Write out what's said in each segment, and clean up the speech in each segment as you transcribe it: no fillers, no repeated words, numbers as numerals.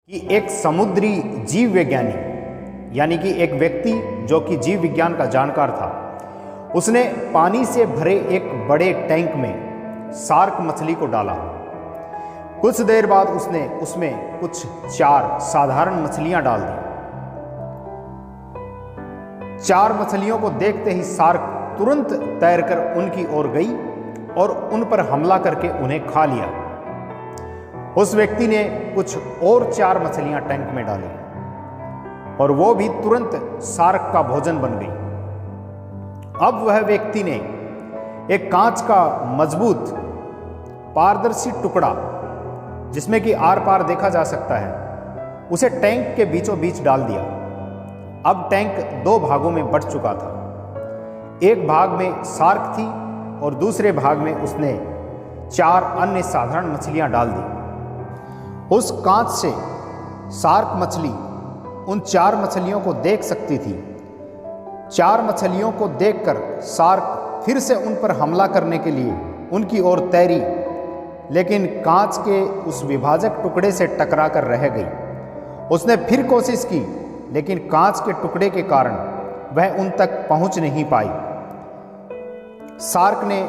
कि एक समुद्री जीव वैज्ञानी यानी कि एक व्यक्ति जो कि जीव विज्ञान का जानकार था, उसने पानी से भरे एक बड़े टैंक में शार्क मछली को डाला। कुछ देर बाद उसने उसमें कुछ 4 साधारण मछलियां डाल दी। 4 मछलियों को देखते ही शार्क तुरंत तैरकर उनकी ओर गई और उन पर हमला करके उन्हें खा लिया। उस व्यक्ति ने कुछ और 4 मछलियां टैंक में डाली और वो भी तुरंत शार्क का भोजन बन गई। अब वह व्यक्ति ने एक कांच का मजबूत पारदर्शी टुकड़ा, जिसमें कि आर पार देखा जा सकता है, उसे टैंक के बीचों बीच डाल दिया। अब टैंक 2 भागों में बंट चुका था। एक भाग में शार्क थी और दूसरे भाग में उसने 4 अन्य साधारण मछलियां डाल दी। उस कांच से शार्क मछली उन 4 मछलियों को देख सकती थी। 4 मछलियों को देखकर शार्क फिर से उन पर हमला करने के लिए उनकी ओर तैरी, लेकिन कांच के उस विभाजक टुकड़े से टकरा कर रह गई। उसने फिर कोशिश की, लेकिन कांच के टुकड़े के कारण वह उन तक पहुंच नहीं पाई। शार्क ने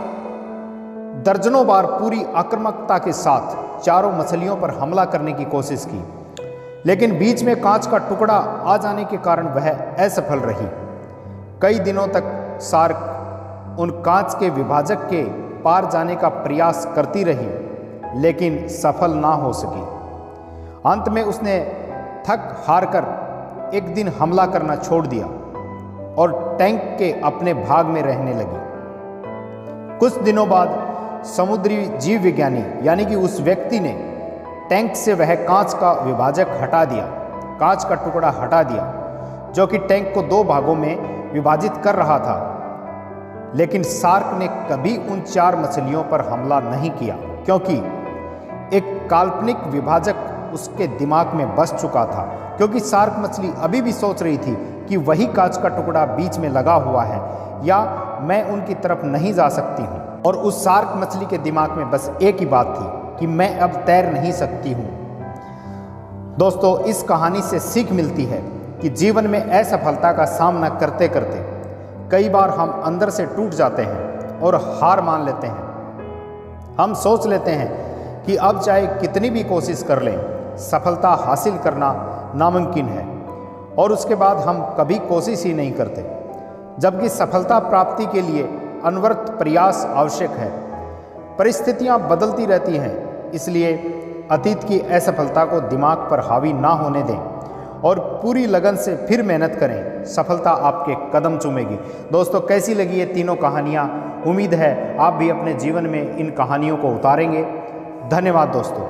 दर्जनों बार पूरी आक्रामकता के साथ चारों मछलियों पर हमला करने की कोशिश की, लेकिन बीच में कांच का टुकड़ा आ जाने के कारण वह असफल रही। कई दिनों तक शार्क उन कांच के विभाजक के पार जाने का प्रयास करती रही, लेकिन सफल ना हो सकी। अंत में उसने थक हार कर एक दिन हमला करना छोड़ दिया और टैंक के अपने भाग में रहने लगी। कुछ दिनों बाद समुद्री जीव विज्ञानी यानी कि उस व्यक्ति ने टैंक से वह कांच का विभाजक हटा दिया, कांच का टुकड़ा हटा दिया, जो कि टैंक को 2 भागों में विभाजित कर रहा था। लेकिन शार्क ने कभी उन 4 मछलियों पर हमला नहीं किया, क्योंकि एक काल्पनिक विभाजक उसके दिमाग में बस चुका था। क्योंकि शार्क मछली अभी भी सोच रही थी कि वही कांच का टुकड़ा बीच में लगा हुआ है या मैं उनकी तरफ नहीं जा सकती हूँ। और उस शार्क मछली के दिमाग में बस एक ही बात थी कि मैं अब तैर नहीं सकती हूँ। दोस्तों, इस कहानी से सीख मिलती है कि जीवन में असफलता का सामना करते करते कई बार हम अंदर से टूट जाते हैं और हार मान लेते हैं। हम सोच लेते हैं कि अब चाहे कितनी भी कोशिश कर लें, सफलता हासिल करना नामुमकिन है, और उसके बाद हम कभी कोशिश ही नहीं करते, जबकि सफलता प्राप्ति के लिए अनवरत प्रयास आवश्यक है। परिस्थितियां बदलती रहती हैं, इसलिए अतीत की असफलता को दिमाग पर हावी ना होने दें और पूरी लगन से फिर मेहनत करें। सफलता आपके कदम चूमेगी। दोस्तों, कैसी लगी ये तीनों कहानियाँ? उम्मीद है आप भी अपने जीवन में इन कहानियों को उतारेंगे। धन्यवाद दोस्तों।